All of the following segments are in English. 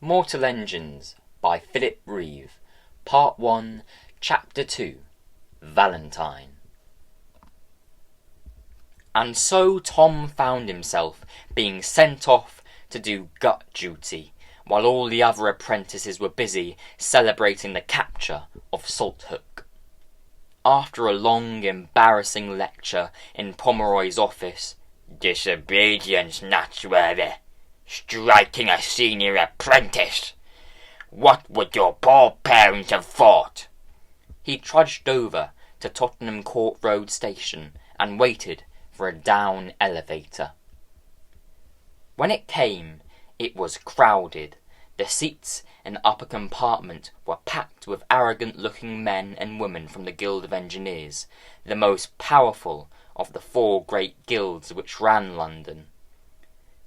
Mortal Engines by Philip Reeve, Part 1, Chapter 2, Valentine. And so Tom found himself being sent off to do gut duty, while all the other apprentices were busy celebrating the capture of Salthook. After a long, embarrassing lecture in Pomeroy's office, "Disobedience notworthy, striking a senior apprentice. What would your poor parents have thought?" he trudged over to Tottenham Court Road Station and waited for a down elevator. When it came, it was crowded. The seats in the upper compartment were packed with arrogant-looking men and women from the Guild of Engineers, the most powerful of the four great guilds which ran London.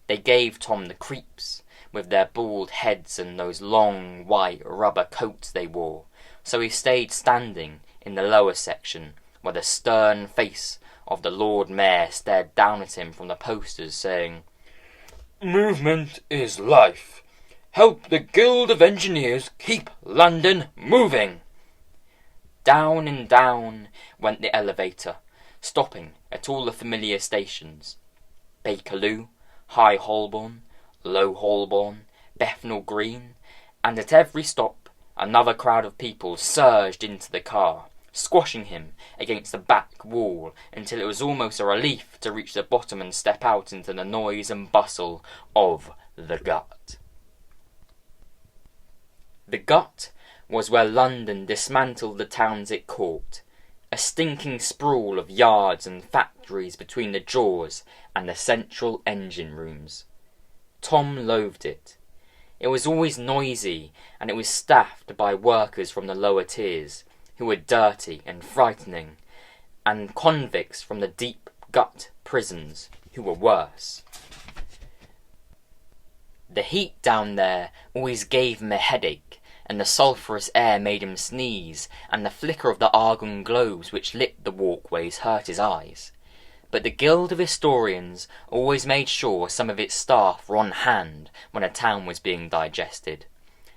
They gave Tom the creeps, with their bald heads and those long, white rubber coats they wore, so he stayed standing in the lower section, where the stern face of the Lord Mayor stared down at him from the posters, saying, "Movement is life. Help the Guild of Engineers keep London moving." Down and down went the elevator, stopping at all the familiar stations: Bakerloo, High Holborn, Low Holborn, Bethnal Green, and at every stop another crowd of people surged into the car, squashing him against the back wall until it was almost a relief to reach the bottom and step out into the noise and bustle of the gut. The gut was where London dismantled the towns it caught, a stinking sprawl of yards and factories between the jaws and the central engine rooms. Tom loathed it. It was always noisy, and it was staffed by workers from the lower tiers, who were dirty and frightening, and convicts from the deep gut prisons, who were worse. The heat down there always gave him a headache, and the sulphurous air made him sneeze, and the flicker of the argon globes which lit the walkways hurt his eyes. But the Guild of Historians always made sure some of its staff were on hand when a town was being digested,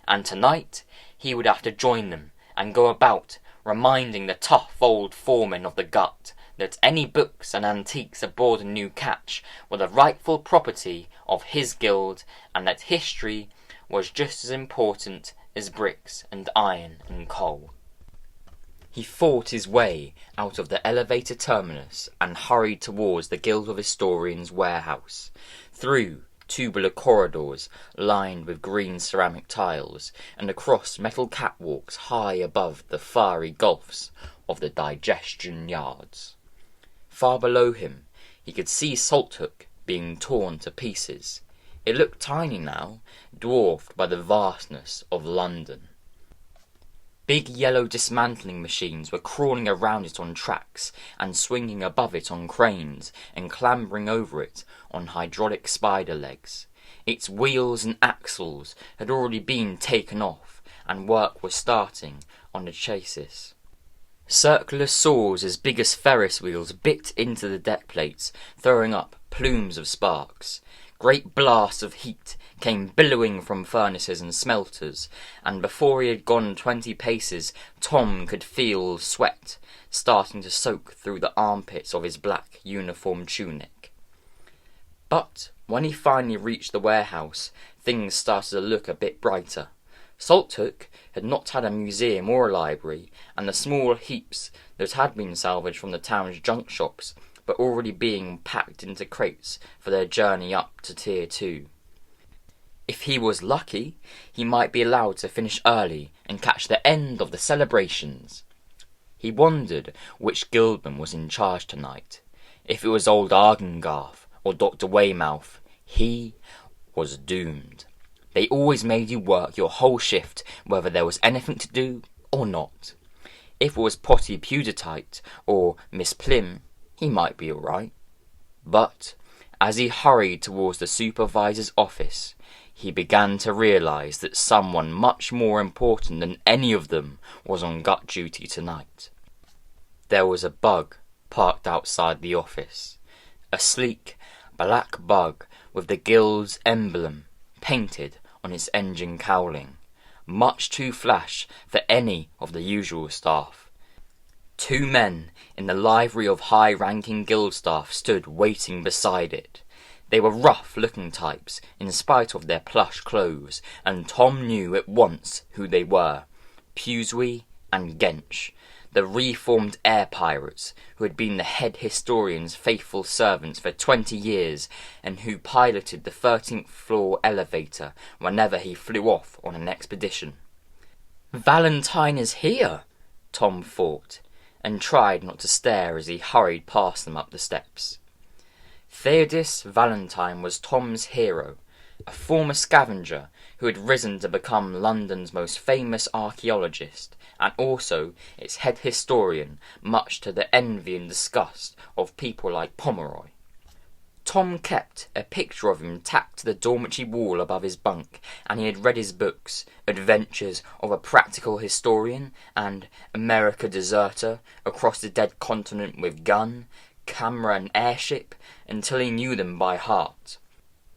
and tonight he would have to join them and go about reminding the tough old foreman of the gut that any books and antiques aboard a new catch were the rightful property of his guild, and that history was just as important as bricks and iron and coal. He fought his way out of the elevator terminus and hurried towards the Guild of Historians warehouse, through tubular corridors lined with green ceramic tiles, and across metal catwalks high above the fiery gulfs of the digestion yards. Far below him he could see Salthook being torn to pieces. It looked tiny now, dwarfed by the vastness of London. Big yellow dismantling machines were crawling around it on tracks, and swinging above it on cranes, and clambering over it on hydraulic spider legs. Its wheels and axles had already been taken off, and work was starting on the chassis. Circular saws as big as Ferris wheels bit into the deck plates, throwing up plumes of sparks. Great blasts of heat came billowing from furnaces and smelters, and before he had gone 20 paces, Tom could feel sweat starting to soak through the armpits of his black uniform tunic. But when he finally reached the warehouse, things started to look a bit brighter. Salthook had not had a museum or a library, and the small heaps that had been salvaged from the town's junk shops were already being packed into crates for their journey up to Tier 2. If he was lucky, he might be allowed to finish early and catch the end of the celebrations. He wondered which guildman was in charge tonight. If it was old Argengarth or Dr. Weymouth, he was doomed. They always made you work your whole shift, whether there was anything to do or not. If it was Potty Pewtertight or Miss Plim, he might be all right. But as he hurried towards the supervisor's office, he began to realise that someone much more important than any of them was on gut duty tonight. There was a bug parked outside the office, a sleek black bug with the guild's emblem painted on its engine cowling, much too flash for any of the usual staff. 2 men in the livery of high-ranking guild staff stood waiting beside it. They were rough-looking types, in spite of their plush clothes, and Tom knew at once who they were: Pewswee and Gench, the reformed air pirates who had been the head historian's faithful servants for 20 years and who piloted the 13th floor elevator whenever he flew off on an expedition. "Valentine is here," Tom thought, and tried not to stare as he hurried past them up the steps. Theodis Valentine was Tom's hero, a former scavenger who had risen to become London's most famous archaeologist, and also its head historian, much to the envy and disgust of people like Pomeroy. Tom kept a picture of him tacked to the dormitory wall above his bunk, and he had read his books, Adventures of a Practical Historian and America Deserter, Across the Dead Continent with Gun, Camera and Airship, until he knew them by heart.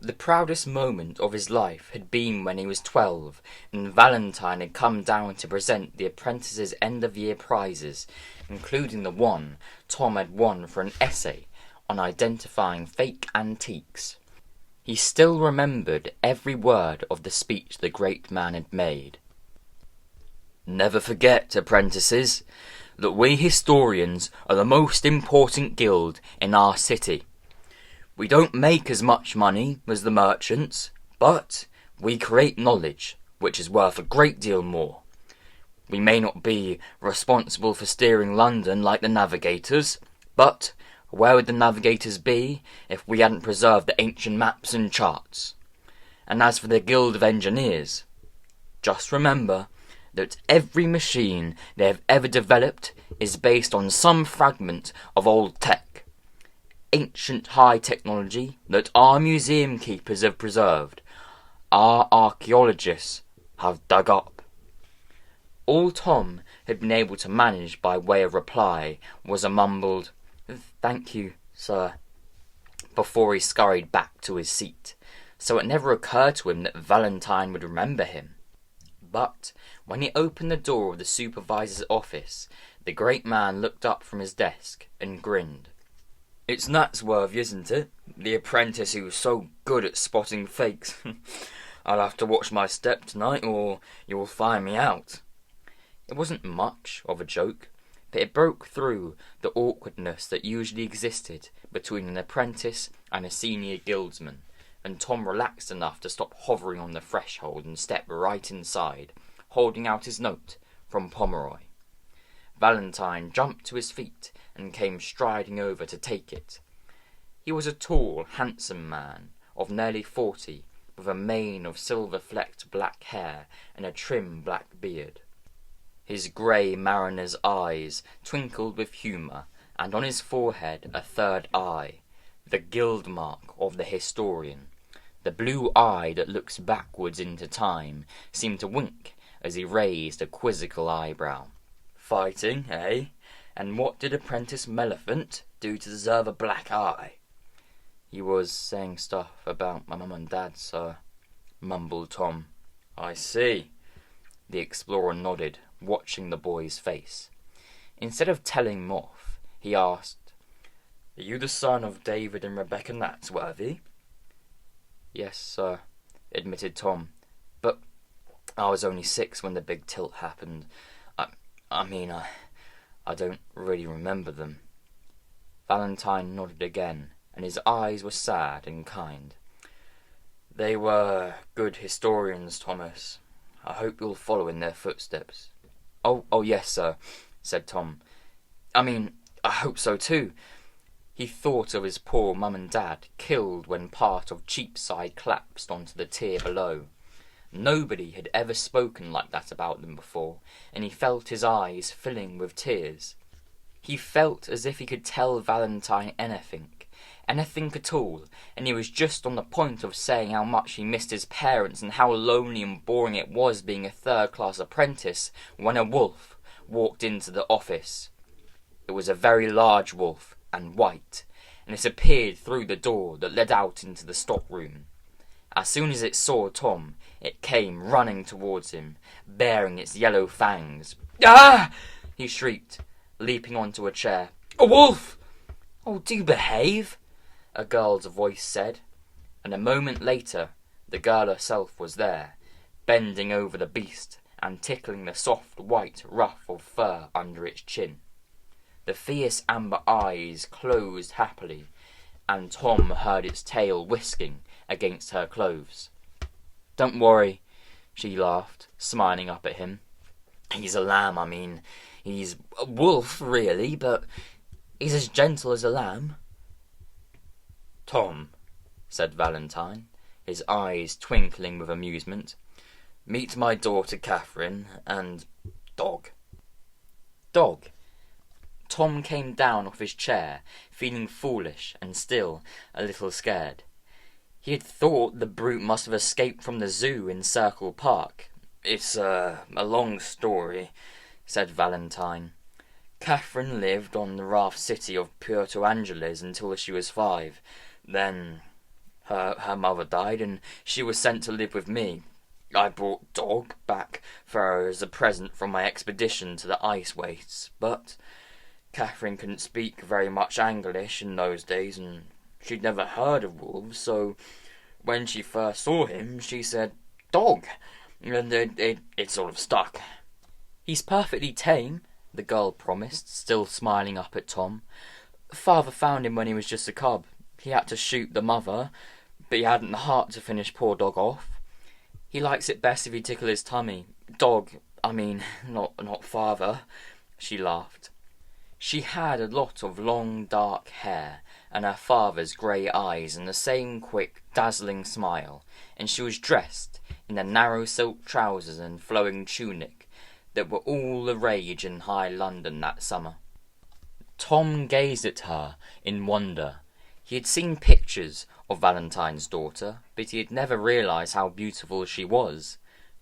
The proudest moment of his life had been when he was 12, and Valentine had come down to present the apprentices' end-of-year prizes, including the one Tom had won for an essay on identifying fake antiques. He still remembered every word of the speech the great man had made. "Never forget, apprentices, that we historians are the most important guild in our city. We don't make as much money as the merchants, but we create knowledge, which is worth a great deal more. We may not be responsible for steering London like the navigators, but where would the navigators be if we hadn't preserved the ancient maps and charts? And as for the Guild of Engineers, just remember that every machine they have ever developed is based on some fragment of old tech. Ancient high technology that our museum keepers have preserved, our archaeologists have dug up." All Tom had been able to manage by way of reply was a mumbled, "Thank you, sir," before he scurried back to his seat, so it never occurred to him that Valentine would remember him. But when he opened the door of the supervisor's office, the great man looked up from his desk and grinned. "It's Natsworthy, isn't it? The apprentice who was so good at spotting fakes. I'll have to watch my step tonight, or you'll find me out." It wasn't much of a joke, but it broke through the awkwardness that usually existed between an apprentice and a senior guildsman, and Tom relaxed enough to stop hovering on the threshold and step right inside, holding out his note from Pomeroy. Valentine jumped to his feet and came striding over to take it. He was a tall, handsome man of nearly 40, with a mane of silver-flecked black hair and a trim black beard. His grey mariner's eyes twinkled with humour, and on his forehead a third eye, the guild mark of the historian. The blue eye that looks backwards into time seemed to wink as he raised a quizzical eyebrow. "Fighting, eh? And what did Apprentice Melephant do to deserve a black eye?" "He was saying stuff about my mum and dad, sir," mumbled Tom. "I see." The explorer nodded, watching the boy's face. Instead of telling him off, he asked, "Are you the son of David and Rebecca Natsworthy?" "Yes, sir," admitted Tom, "but I was only 6 when the big tilt happened. I don't really remember them." Valentine nodded again, and his eyes were sad and kind. "They were good historians, Thomas. I hope you'll follow in their footsteps." Oh, yes, sir," said Tom. I hope so too." He thought of his poor mum and dad, killed when part of Cheapside collapsed onto the tier below. Nobody had ever spoken like that about them before, and he felt his eyes filling with tears. He felt as if he could tell Valentine anything at all, and he was just on the point of saying how much he missed his parents and how lonely and boring it was being a third-class apprentice, when a wolf walked into the office. It was a very large wolf, and white, and it appeared through the door that led out into the stockroom. As soon as it saw Tom, It came running towards him, baring its yellow fangs. "Ah!" he shrieked, leaping onto a chair. "A wolf!" "Oh, do behave," a girl's voice said, and a moment later the girl herself was there, bending over the beast and tickling the soft white ruff of fur under its chin. The fierce amber eyes closed happily, and Tom heard its tail whisking against her clothes. "Don't worry," she laughed, smiling up at him. "He's a lamb, I mean. He's a wolf, really, but he's as gentle as a lamb." "Tom," said Valentine, his eyes twinkling with amusement, "meet my daughter Catherine and Dog." Dog. Tom came down off his chair, feeling foolish and still a little scared. He had thought the brute must have escaped from the zoo in Circle Park. "It's a long story," said Valentine. "Catherine lived on the raft city of Puerto Angeles until she was 5. Then her mother died and she was sent to live with me. I brought Dog back for her as a present from my expedition to the ice wastes, but Catherine couldn't speak very much English in those days, and she'd never heard of wolves, so when she first saw him, she said, 'Dog,' and it sort of stuck." "He's perfectly tame," the girl promised, still smiling up at Tom. "Father found him when he was just a cub. He had to shoot the mother, but he hadn't the heart to finish poor Dog off. He likes it best if you tickle his tummy. Dog, I mean, not father," she laughed. She had a lot of long dark hair, and her father's grey eyes, and the same quick, dazzling smile, and she was dressed in the narrow silk trousers and flowing tunic that were all the rage in high London that summer. Tom gazed at her in wonder. He had seen pictures of Valentine's daughter, but he had never realised how beautiful she was.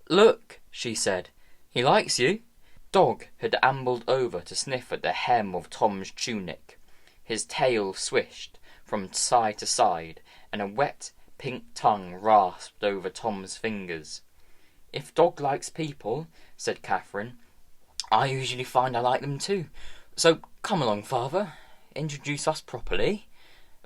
"Look," she said, "he likes you." Dog had ambled over to sniff at the hem of Tom's tunic. His tail swished from side to side, and a wet pink tongue rasped over Tom's fingers. "If Dog likes people," said Catherine, "I usually find I like them too. So come along, father. Introduce us properly."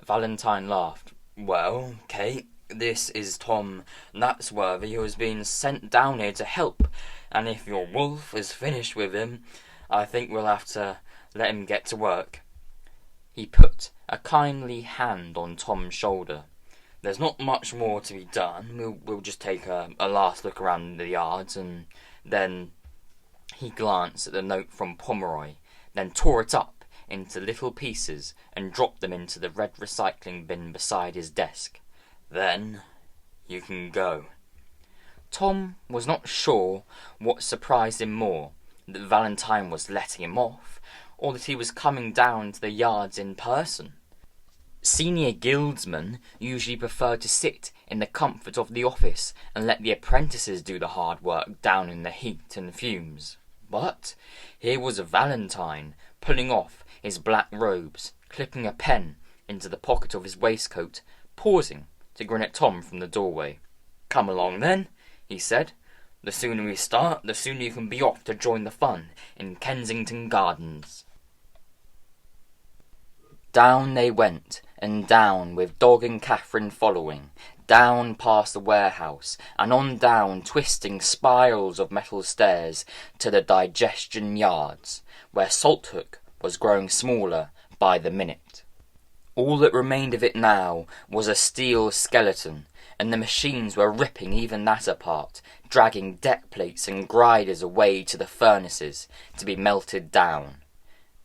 Valentine laughed. "Well, Kate, this is Tom Natsworthy, who has been sent down here to help, and if your wolf is finished with him, I think we'll have to let him get to work." He put a kindly hand on Tom's shoulder. "There's not much more to be done. We'll just take a last look around the yards, and then..." He glanced at the note from Pomeroy, then tore it up into little pieces and dropped them into the red recycling bin beside his desk. "Then you can go." Tom was not sure what surprised him more, that Valentine was letting him off, or that he was coming down to the yards in person. Senior guildsmen usually preferred to sit in the comfort of the office and let the apprentices do the hard work down in the heat and fumes. But here was Valentine, pulling off his black robes, clipping a pen into the pocket of his waistcoat, pausing to grin at Tom from the doorway. "Come along then," he said. "The sooner we start, the sooner you can be off to join the fun in Kensington Gardens." Down they went, and down, with Dog and Catherine following, down past the warehouse, and on down twisting spirals of metal stairs to the digestion yards, where Salthook was growing smaller by the minute. All that remained of it now was a steel skeleton, and the machines were ripping even that apart, dragging deck plates and grinders away to the furnaces to be melted down.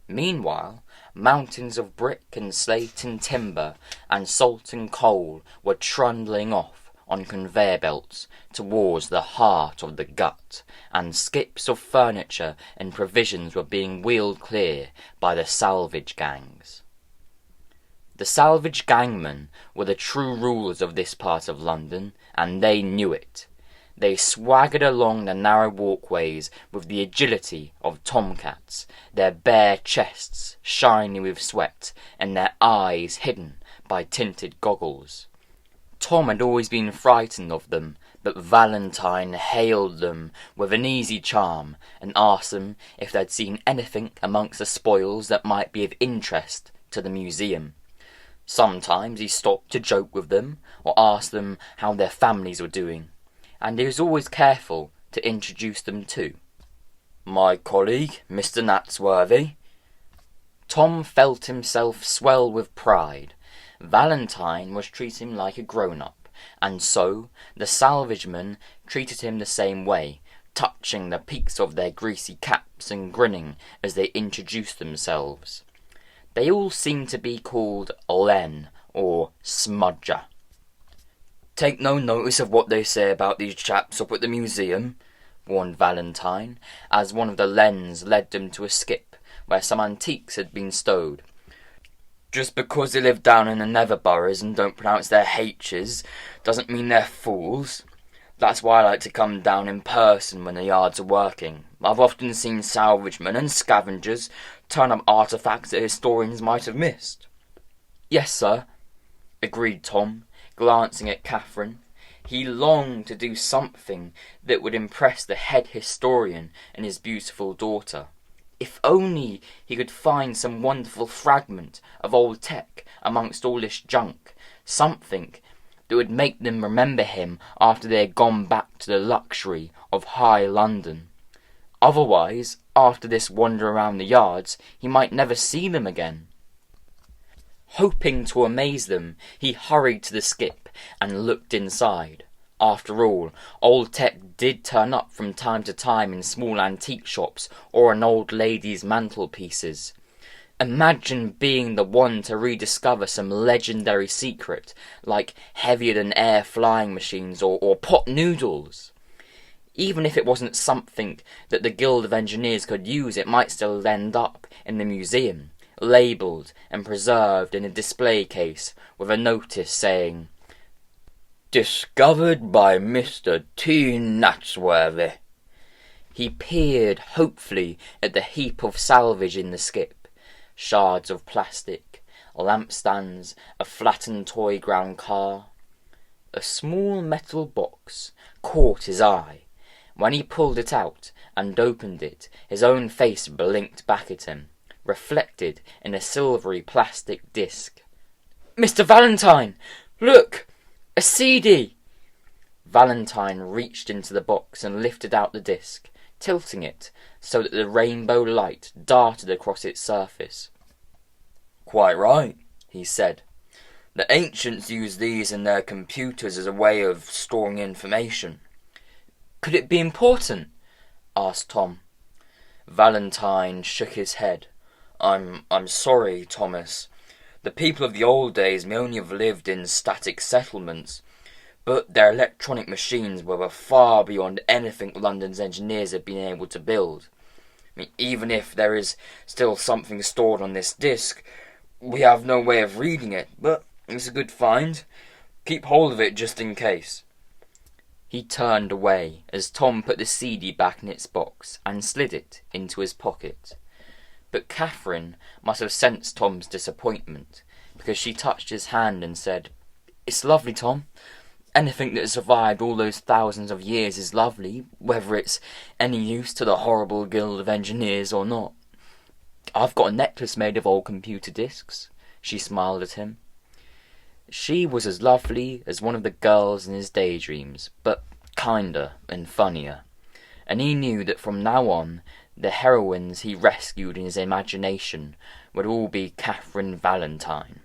Meanwhile, mountains of brick and slate and timber and salt and coal were trundling off on conveyor belts towards the heart of the gut, and skips of furniture and provisions were being wheeled clear by the salvage gangs. The salvage gangmen were the true rulers of this part of London, and they knew it. They swaggered along the narrow walkways with the agility of tomcats, their bare chests shiny with sweat, and their eyes hidden by tinted goggles. Tom had always been frightened of them, but Valentine hailed them with an easy charm and asked them if they'd seen anything amongst the spoils that might be of interest to the museum. Sometimes he stopped to joke with them or ask them how their families were doing, and he was always careful to introduce them to my colleague, Mr. Natsworthy. Tom felt himself swell with pride. Valentine was treating him like a grown-up, and so the salvagemen treated him the same way, touching the peaks of their greasy caps and grinning as they introduced themselves. They all seemed to be called Len or Smudger. "Take no notice of what they say about these chaps up at the museum," warned Valentine, as one of the Lens led them to a skip where some antiques had been stowed. "Just because they live down in the nether boroughs and don't pronounce their H's doesn't mean they're fools. That's why I like to come down in person when the yards are working. I've often seen salvagemen and scavengers turn up artefacts that historians might have missed." "Yes, sir," agreed Tom, glancing at Catherine. He longed to do something that would impress the head historian and his beautiful daughter. If only he could find some wonderful fragment of old tech amongst all this junk, something that would make them remember him after they had gone back to the luxury of high London. Otherwise, after this wander around the yards, he might never see them again. Hoping to amaze them, he hurried to the skip and looked inside. After all, old tech did turn up from time to time in small antique shops or on old ladies' mantelpieces. Imagine being the one to rediscover some legendary secret, like heavier-than-air flying machines or pot noodles. Even if it wasn't something that the Guild of Engineers could use, it might still end up in the museum, labelled and preserved in a display case with a notice saying, "Discovered by Mr. T. Natsworthy." He peered hopefully at the heap of salvage in the skip. Shards of plastic, lampstands, a flattened toy ground car. A small metal box caught his eye. When he pulled it out and opened it, his own face blinked back at him, reflected in a silvery plastic disc. "Mr. Valentine! Look! A CD!" Valentine reached into the box and lifted out the disc, tilting it so that the rainbow light darted across its surface. "Quite right," he said. "The ancients used these in their computers as a way of storing information." "Could it be important?" asked Tom. Valentine shook his head. I'm sorry, Thomas. The people of the old days may only have lived in static settlements, but their electronic machines were far beyond anything London's engineers had been able to build. Even if there is still something stored on this disc, we have no way of reading it, but it's a good find. Keep hold of it just in case." He turned away as Tom put the CD back in its box and slid it into his pocket. But Catherine must have sensed Tom's disappointment, because she touched his hand and said, "It's lovely, Tom. Anything that has survived all those thousands of years is lovely, whether it's any use to the horrible Guild of Engineers or not. I've got a necklace made of old computer discs." She smiled at him. She was as lovely as one of the girls in his daydreams, but kinder and funnier. And he knew that from now on, the heroines he rescued in his imagination would all be Catherine Valentine.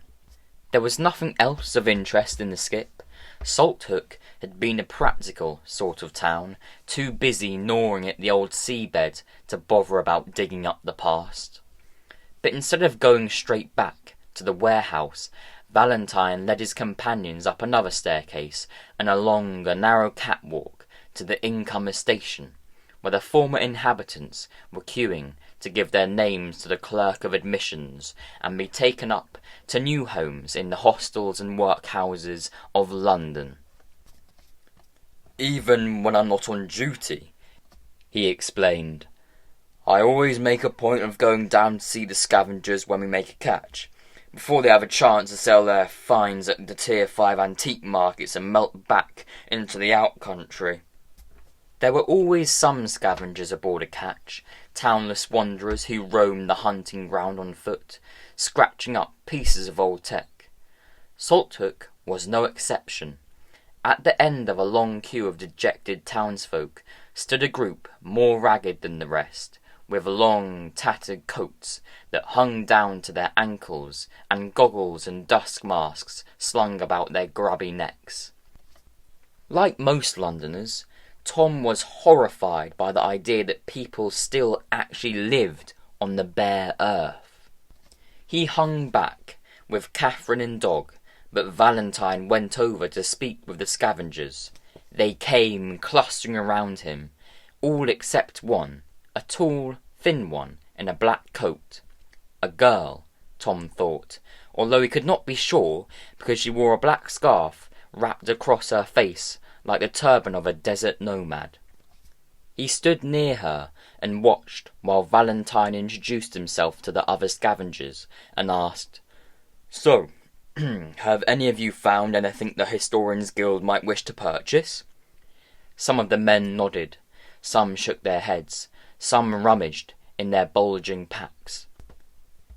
There was nothing else of interest in the skip. Salthook had been a practical sort of town, too busy gnawing at the old seabed to bother about digging up the past. But instead of going straight back to the warehouse, Valentine led his companions up another staircase and along a narrow catwalk to the incomer station, where the former inhabitants were queuing to give their names to the clerk of admissions and be taken up to new homes in the hostels and workhouses of London. "Even when I'm not on duty," he explained, "I always make a point of going down to see the scavengers when we make a catch, before they have a chance to sell their finds at the Tier 5 antique markets and melt back into the outcountry. There were always some scavengers aboard a catch, townless wanderers who roamed the hunting ground on foot, scratching up pieces of old tech. Salthook was no exception. At the end of a long queue of dejected townsfolk stood a group more ragged than the rest, with long, tattered coats that hung down to their ankles, and goggles and dust masks slung about their grubby necks. Like most Londoners, Tom was horrified by the idea that people still actually lived on the bare earth. He hung back, with Catherine and dog, but Valentine went over to speak with the scavengers. They came clustering around him, all except one, a tall, thin one, in a black coat. A girl, Tom thought, although he could not be sure, because she wore a black scarf wrapped across her face like the turban of a desert nomad. He stood near her and watched while Valentine introduced himself to the other scavengers and asked, "So, have any of you found anything the Historians' Guild might wish to purchase?" Some of the men nodded, some shook their heads, some rummaged in their bulging packs.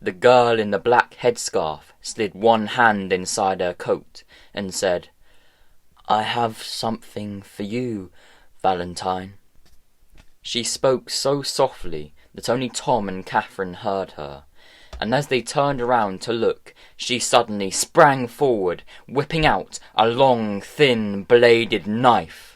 The girl in the black headscarf slid one hand inside her coat and said, "I have something for you, Valentine." She spoke so softly that only Tom and Catherine heard her, and as they turned around to look, she suddenly sprang forward, whipping out a long, thin, bladed knife.